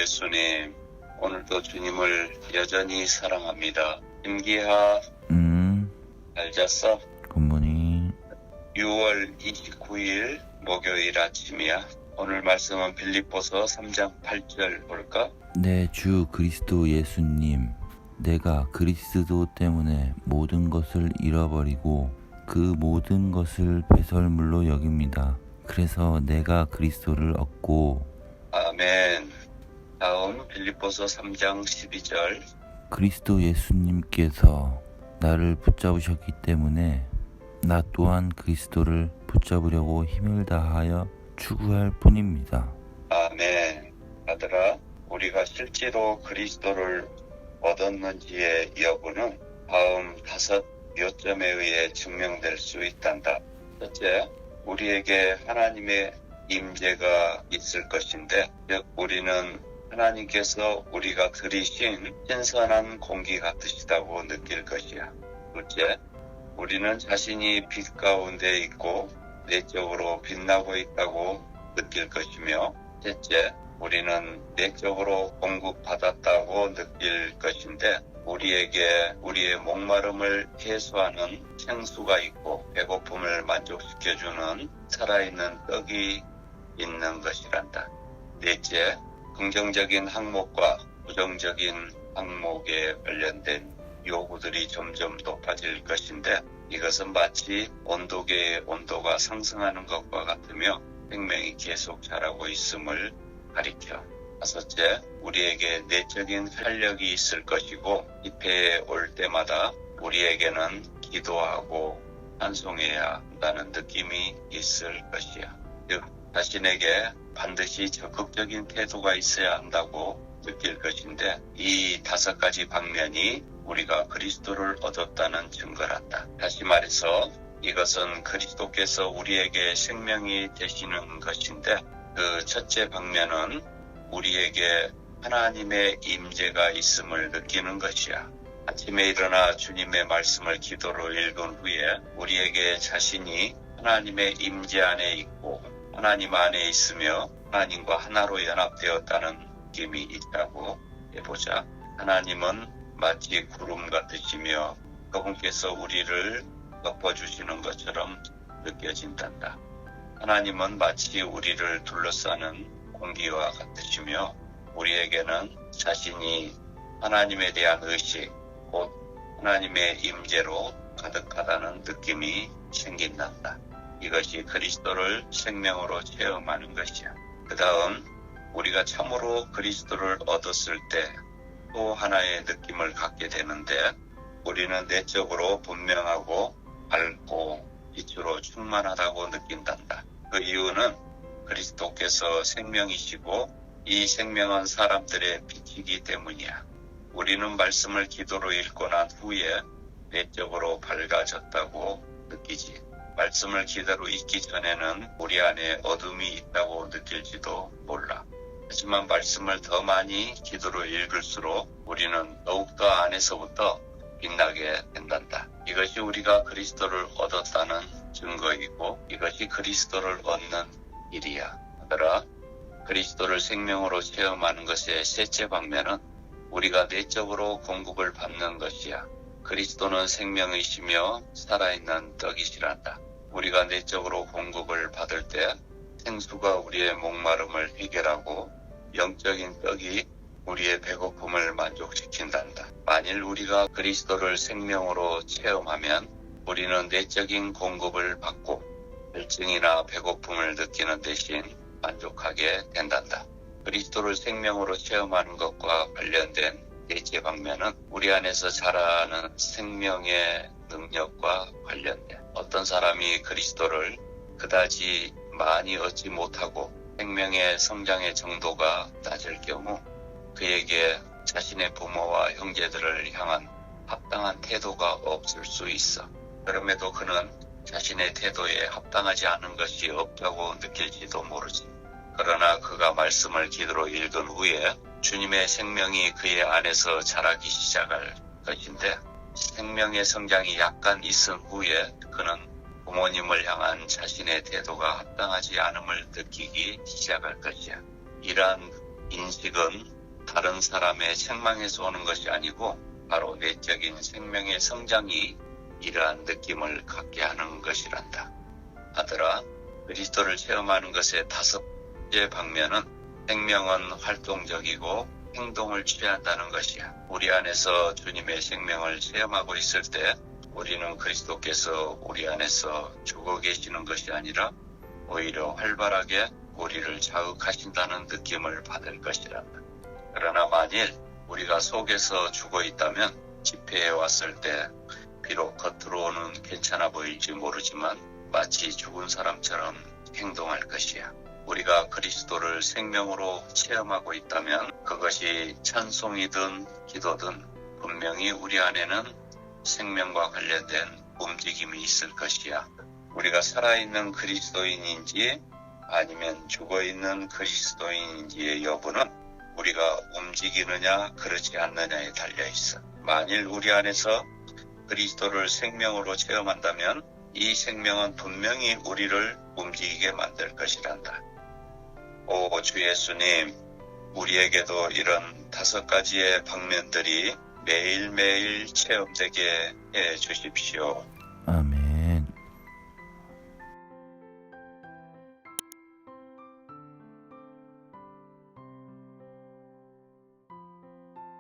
예수님, 오늘도 주님을 여전히 사랑합니다. 김기하, 잘 잤어? 굿모닝. 6월 29일 목요일 아침이야. 오늘 말씀은 빌립보서 3장 8절 볼까? 네, 주 그리스도 예수님, 내가 그리스도 때문에 모든 것을 잃어버리고 그 모든 것을 배설물로 여깁니다. 그래서 내가 그리스도를 얻고. 아멘. 다음 빌립보서 3장 12절. 그리스도 예수님께서 나를 붙잡으셨기 때문에 나 또한 그리스도를 붙잡으려고 힘을 다하여 추구할 뿐입니다. 아멘. 아들아, 우리가 실제로 그리스도를 얻었는지의 여부는 다음 5 요점에 의해 증명될 수 있단다. 첫째, 우리에게 하나님의 임재가 있을 것인데, 즉 우리는 하나님께서 우리가 들이신 신선한 공기 같으시다고 느낄 것이야. 둘째, 우리는 자신이 빛 가운데 있고 내적으로 빛나고 있다고 느낄 것이며, 셋째, 우리는 내적으로 공급받았다고 느낄 것인데, 우리에게 우리의 목마름을 해소하는 생수가 있고 배고픔을 만족시켜주는 살아있는 떡이 있는 것이란다. 넷째, 긍정적인 항목과 부정적인 항목에 관련된 요구들이 점점 높아질 것인데, 이것은 마치 온도계의 온도가 상승하는 것과 같으며 생명이 계속 자라고 있음을 가리켜. 다섯째, 우리에게 내적인 활력이 있을 것이고, 집회에 올 때마다 우리에게는 기도하고 찬송해야 한다는 느낌이 있을 것이야. 즉, 자신에게 반드시 적극적인 태도가 있어야 한다고 느낄 것인데, 이 5가지 방면이 우리가 그리스도를 얻었다는 증거란다. 다시 말해서 이것은 그리스도께서 우리에게 생명이 되시는 것인데, 그 첫째 방면은 우리에게 하나님의 임재가 있음을 느끼는 것이야. 아침에 일어나 주님의 말씀을 기도로 읽은 후에 우리에게 자신이 하나님의 임재 안에 있고 하나님 안에 있으며 하나님과 하나로 연합되었다는 느낌이 있다고 해보자. 하나님은 마치 구름 같으시며 그분께서 우리를 덮어주시는 것처럼 느껴진단다. 하나님은 마치 우리를 둘러싸는 공기와 같으시며 우리에게는 자신이 하나님에 대한 의식, 곧 하나님의 임재로 가득하다는 느낌이 생긴단다. 이것이 그리스도를 생명으로 체험하는 것이야. 그 다음, 우리가 참으로 그리스도를 얻었을 때 또 하나의 느낌을 갖게 되는데, 우리는 내적으로 분명하고 밝고 빛으로 충만하다고 느낀단다. 그 이유는 그리스도께서 생명이시고 이 생명은 사람들의 빛이기 때문이야. 우리는 말씀을 기도로 읽고 난 후에 내적으로 밝아졌다고 느끼지. 말씀을 기도로 읽기 전에는 우리 안에 어둠이 있다고 느낄지도 몰라. 하지만 말씀을 더 많이 기도로 읽을수록 우리는 더욱더 안에서부터 빛나게 된단다. 이것이 우리가 그리스도를 얻었다는 증거이고 이것이 그리스도를 얻는 일이야. 아들아, 그리스도를 생명으로 체험하는 것의 셋째 방면은 우리가 내적으로 공급을 받는 것이야. 그리스도는 생명이시며 살아있는 떡이시란다. 우리가 내적으로 공급을 받을 때 생수가 우리의 목마름을 해결하고 영적인 떡이 우리의 배고픔을 만족시킨단다. 만일 우리가 그리스도를 생명으로 체험하면 우리는 내적인 공급을 받고 갈증이나 배고픔을 느끼는 대신 만족하게 된단다. 그리스도를 생명으로 체험하는 것과 관련된 넷째 방면은 우리 안에서 자라는 생명의 능력과 관련돼. 어떤 사람이 그리스도를 그다지 많이 얻지 못하고 생명의 성장의 정도가 낮을 경우 그에게 자신의 부모와 형제들을 향한 합당한 태도가 없을 수 있어. 그럼에도 그는 자신의 태도에 합당하지 않은 것이 없다고 느낄지도 모르지. 그러나 그가 말씀을 기도로 읽은 후에 주님의 생명이 그의 안에서 자라기 시작할 것인데, 생명의 성장이 약간 있은 후에 그는 부모님을 향한 자신의 태도가 합당하지 않음을 느끼기 시작할 것이야. 이러한 인식은 다른 사람의 책망에서 오는 것이 아니고 바로 내적인 생명의 성장이 이러한 느낌을 갖게 하는 것이란다. 아들아, 그리스도를 체험하는 것의 다섯 번째 방면은 생명은 활동적이고 행동을 취한다는 것이야. 우리 안에서 주님의 생명을 체험하고 있을 때 우리는 그리스도께서 우리 안에서 죽어 계시는 것이 아니라 오히려 활발하게 우리를 자극하신다는 느낌을 받을 것이란다. 그러나 만일 우리가 속에서 죽어 있다면 집회에 왔을 때 비록 겉으로는 괜찮아 보일지 모르지만 마치 죽은 사람처럼 행동할 것이야. 우리가 그리스도를 생명으로 체험하고 있다면 그것이 찬송이든 기도든 분명히 우리 안에는 생명과 관련된 움직임이 있을 것이야. 우리가 살아있는 그리스도인인지 아니면 죽어있는 그리스도인인지의 여부는 우리가 움직이느냐 그렇지 않느냐에 달려있어. 만일 우리 안에서 그리스도를 생명으로 체험한다면 이 생명은 분명히 우리를 움직이게 만들 것이란다. 오 주 예수님, 우리에게도 이런 다섯 가지의 방면들이 매일매일 체험되게 해 주십시오. 아멘.